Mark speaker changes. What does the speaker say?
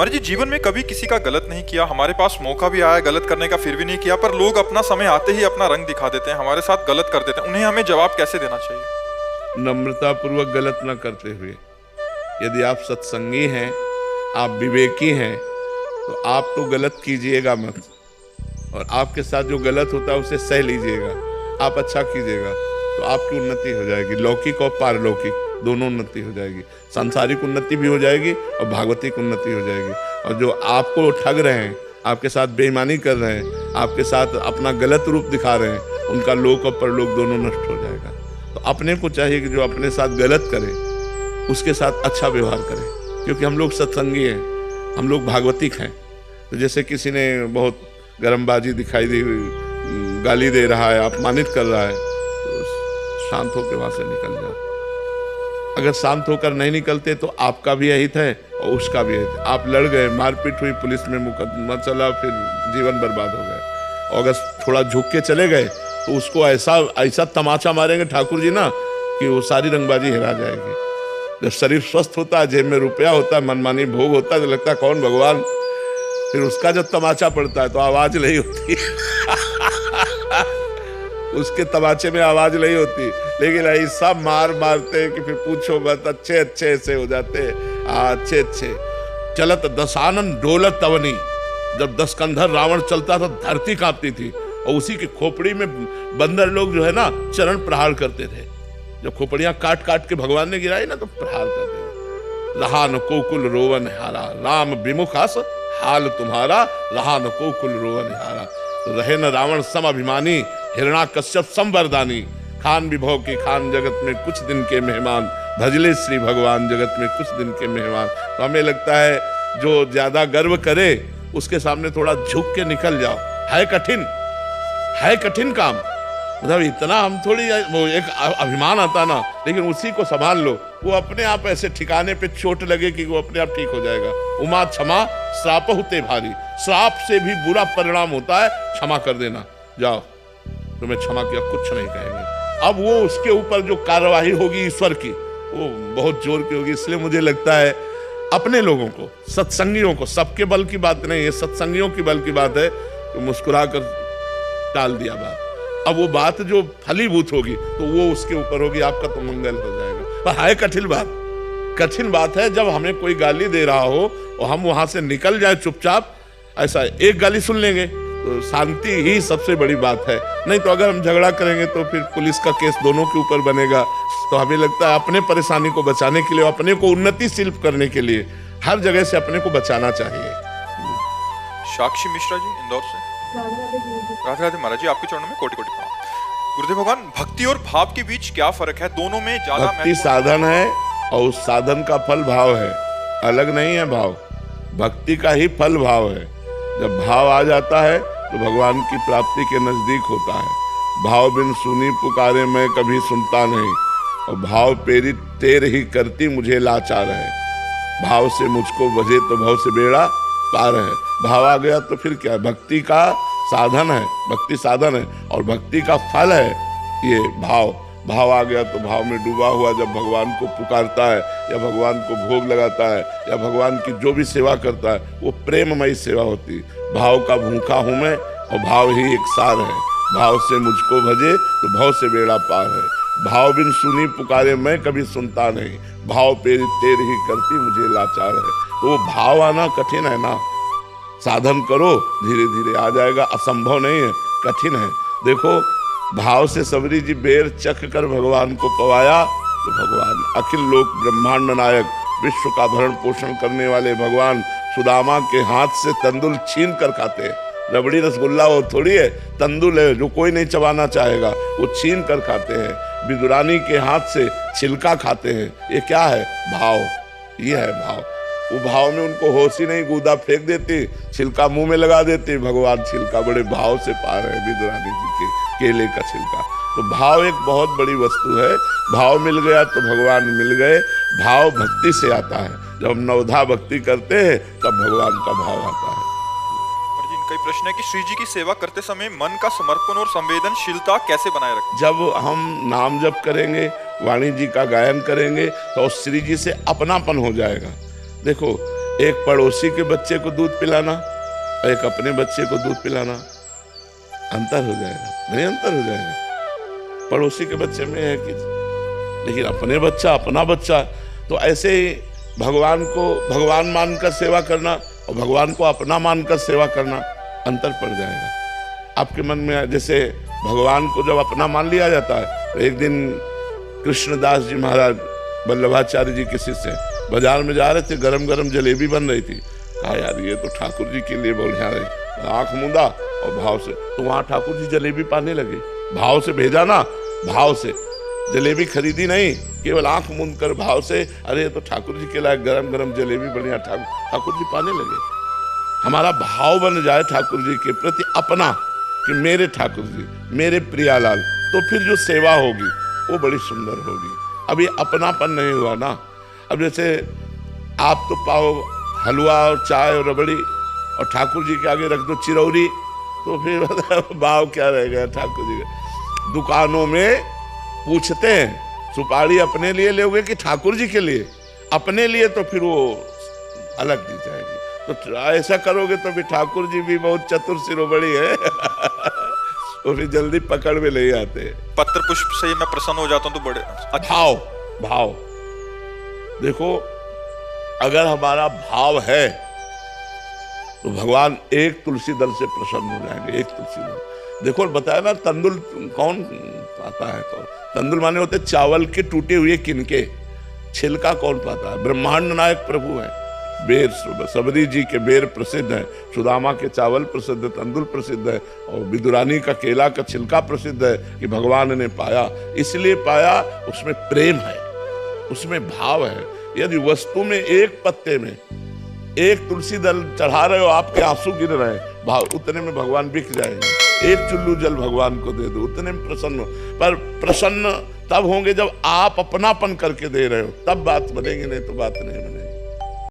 Speaker 1: महाराज जी, जीवन में कभी किसी का गलत नहीं किया, हमारे पास मौका भी आया गलत करने का, फिर भी नहीं किया, पर लोग अपना समय आते ही अपना रंग दिखा देते हैं, हमारे साथ गलत कर देते हैं, उन्हें हमें जवाब कैसे देना चाहिए?
Speaker 2: नम्रता पूर्वक गलत न करते हुए, यदि आप सत्संगी हैं, आप विवेकी हैं, तो आप तो गलत कीजिएगा मत, और आपके साथ जो गलत होता है उसे सह लीजिएगा। आप अच्छा कीजिएगा तो आपकी उन्नति हो जाएगी, लौकिक और पारलौकिक दोनों उन्नति हो जाएगी, सांसारिक उन्नति भी हो जाएगी और भागवतिक उन्नति हो जाएगी। और जो आपको ठग रहे हैं, आपके साथ बेईमानी कर रहे हैं, आपके साथ अपना गलत रूप दिखा रहे हैं, उनका लोक और परलोक दोनों नष्ट हो जाएगा। तो अपने को चाहिए कि जो अपने साथ गलत करे उसके साथ अच्छा व्यवहार करें, क्योंकि हम लोग सत्संगी हैं, हम लोग भागवतिक हैं। तो जैसे किसी ने बहुत गरमबाजी दिखाई दी, गाली दे रहा है, अपमानित कर रहा है, तो शांत होकर वहां से निकल जाओ। अगर शांत होकर नहीं निकलते तो आपका भी अहित है और उसका भी अहित है। आप लड़ गए, मारपीट हुई, पुलिस में मुकदमा चला, फिर जीवन बर्बाद हो गया। और अगर थोड़ा झुक के चले गए तो उसको ऐसा तमाचा मारेंगे ठाकुर जी ना कि वो सारी रंगबाजी हिरा जाएगी। जब शरीर स्वस्थ होता है, जेब में रुपया होता है, मनमानी भोग होता है, तो लगता है कौन भगवान। फिर उसका जब तमाचा पड़ता है तो आवाज नहीं होती उसके तमाचे में आवाज नहीं होती, लेकिन ऐसा मार मारते हैं कि फिर पूछो मत। अच्छे अच्छे ऐसे हो जाते हैं, अच्छे अच्छे। चलत दशानन डोलत तवनी, जब 10 कंधर रावण चलता था धरती कांपती थी, और उसी की खोपड़ी में बंदर लोग जो है ना चरण प्रहार करते थे। जब खोपड़ियां काट काट के भगवान ने गिराई ना तो प्रहार करते थे। रहा न कोकुल रोवन हारा, राम विमुखास हाल तुम्हारा, रहा न कोकुल रोवन हारा। तो रहे न रावण सम अभिमानी, हिरणाकश्यप संवरदानी। खान विभव की खान जगत में कुछ दिन के मेहमान, भजले श्री भगवान जगत में कुछ दिन के मेहमान। तो हमें लगता है जो ज्यादा गर्व करे उसके सामने थोड़ा झुक के निकल जाओ। है कठिन काम, मतलब इतना हम थोड़ी, वो एक अभिमान आता ना, लेकिन उसी को संभाल लो, वो अपने आप ऐसे ठिकाने पे चोट लगे कि वो अपने आप ठीक हो जाएगा। उमा क्षमा श्राप होते भारी, श्राप से भी बुरा परिणाम होता है क्षमा कर देना। जाओ, तुम्हें क्षमा किया, कुछ नहीं कहेंगे। अब वो उसके ऊपर जो कार्यवाही होगी ईश्वर की, वो बहुत जोर की होगी। इसलिए मुझे लगता है अपने लोगों को, सत्संगियों को, सबके बल की बात नहीं है, सत्संगियों की बल की बात है, तो मुस्कुरा कर टाल दिया बात। अब वो बात जो फलीभूत होगी तो वो उसके ऊपर होगी, आपका तो मंगल हो जाएगा। पर है कठिन बात है जब हमें कोई गाली दे रहा हो और हम वहां से निकल जाए चुपचाप। ऐसा एक गाली सुन लेंगे तो शांति ही सबसे बड़ी बात है। नहीं तो अगर हम झगड़ा करेंगे तो फिर पुलिस का केस दोनों के ऊपर बनेगा। तो हमें लगता है अपने परेशानी को बचाने के लिए, अपने को उन्नतिशील करने के लिए हर जगह से अपने को बचाना चाहिए।
Speaker 1: साक्षी मिश्रा जी, इंदौर से। राधे राधे महाराज जी, आपके चरणों में कोटि कोटि प्रणाम। गुरुदेव भगवान, भक्ति और भाव के बीच क्या फर्क है? दोनों में ज्यादा
Speaker 2: भक्ति साधन है और उस साधन का फल भाव है, अलग नहीं है। भाव भक्ति का ही फल भाव है। जब भाव आ जाता है तो भगवान की प्राप्ति के नजदीक होता है। भाव बिन सुनी पुकारे मैं कभी सुनता नहीं, और भाव पेरी तेर ही करती मुझे लाचार है। भाव से मुझको बजे तो भाव से बेड़ा पार है। भाव आ गया तो फिर क्या, भक्ति का साधन है, भक्ति साधन है और भक्ति का फल है ये भाव। भाव आ गया तो भाव में डूबा हुआ जब भगवान को पुकारता है या भगवान को भोग लगाता है या भगवान की जो भी सेवा करता है वो प्रेममयी सेवा होती है। भाव का भूखा हूं मैं और भाव ही एक सार है। भाव से मुझको भजे तो भाव से बेड़ा पार है। भाव बिन सुनी पुकारे मैं कभी सुनता नहीं, भाव पेरी तेर ही करती मुझे लाचार है। तो वो भाव आना कठिन है ना, साधन करो धीरे धीरे आ जाएगा, असंभव नहीं है, कठिन है। देखो भाव से सबरी जी बेर चख कर भगवान को पवाया तो भगवान अखिल लोक ब्रह्मांड नायक, विश्व का भरण पोषण करने वाले भगवान सुदामा के हाथ से तंदुल छीन कर खाते हैं। रबड़ी रसगुल्ला वो थोड़ी है, तंदुल है जो कोई नहीं चबाना चाहेगा, वो छीन कर खाते हैं। विदुरानी के हाथ से छिलका खाते हैं। ये क्या है? भाव। ये है भाव। वो भाव में उनको होश ही नहीं, गूदा फेंक देती, छिलका मुंह में लगा देती। भगवान छिलका बड़े भाव से पा रहे हैं विदुरानी जी के केले का छिलका। तो भाव एक बहुत बड़ी वस्तु है। भाव मिल गया तो भगवान मिल गए। भाव भक्ति से आता है। जब हम नवधा भक्ति करते हैं तब भगवान का भाव आता है।
Speaker 1: कई प्रश्न है कि श्री जी की सेवा करते समय मन का समर्पण और संवेदनशीलता कैसे बनाए रखें?
Speaker 2: जब हम नाम जप करेंगे, वाणी जी का गायन करेंगे तो श्री जी से अपनापन हो जाएगा। देखो एक पड़ोसी के बच्चे को दूध पिलाना और एक अपने बच्चे को दूध पिलाना, अंतर हो जाएगा? नहीं अंतर हो जाएगा। पड़ोसी के बच्चे में है कि, लेकिन अपने बच्चा, अपना बच्चा, तो ऐसे ही भगवान को भगवान मानकर सेवा करना और भगवान को अपना मानकर सेवा करना अंतर पड़ जाएगा। आपके मन में जैसे भगवान को जब अपना मान लिया जाता है, तो एक दिन कृष्णदास जी महाराज वल्लभाचार्य जी के शिष्य बाजार में जा रहे थे, गरम गरम जलेबी बन रही थी। कहा यार ये तो ठाकुर जी के लिए बढ़िया रही, आंख मूंदा और भाव से, तो वहां ठाकुर जी जलेबी पाने लगे। भाव से भेजा ना, भाव से, जलेबी खरीदी नहीं, केवल आंख मूंद कर भाव से, अरे तो ठाकुर जी के लायक गरम गरम जलेबी बढ़िया, ठाकुर जी पाने लगे। हमारा भाव बन जाए ठाकुर जी के प्रति अपना, कि मेरे ठाकुर जी, मेरे प्रियालाल, तो फिर जो सेवा होगी वो बड़ी सुंदर होगी। अब ये अपनापन नहीं हुआ ना। अब जैसे आप तो पाओ हलवा और चाय और रबड़ी और ठाकुर जी के आगे रख दो चिरौरी, तो फिर भाव क्या रह गया ठाकुर जी का। दुकानों में पूछते हैं सुपारी अपने लिए लोगे कि ठाकुर जी के लिए? अपने लिए तो फिर वो अलग दी जाएगी। तो ऐसा करोगे तो फिर ठाकुर जी भी बहुत चतुर शिरोमणि है वो फिर जल्दी पकड़ में नहीं आते।
Speaker 1: पत्र पुष्प से ही मैं प्रसन्न हो जाता हूँ तो बड़े
Speaker 2: भाव, भाव देखो, अगर हमारा भाव है तो भगवान एक तुलसी दल से प्रसन्न हो जाएंगे। एक तुलसी दल, देखो बताया ना, तंदुल कौन पाता है? कौन? तंदुल माने होते चावल के टूटे हुए किनके, छिलका कौन पाता है? ब्रह्मांड नायक प्रभु है। बेर, सबरी जी के बेर प्रसिद्ध है, सुदामा के चावल प्रसिद्ध है, तंदुल प्रसिद्ध है, और विदुरानी का केला का छिलका प्रसिद्ध है कि भगवान ने पाया। इसलिए पाया, उसमें प्रेम है, उसमें भाव है। यदि वस्तु में एक पत्ते में एक तुलसी दल चढ़ा रहे हो, आपके आंसू गिर रहे हैं, भाव उतने में भगवान बिक जाएंगे। एक चुल्लू जल भगवान को दे दो, उतने में प्रसन्न हो। पर प्रसन्न तब होंगे जब आप अपनापन करके दे रहे हो, तब बात बनेगी, नहीं तो बात नहीं बनेगी।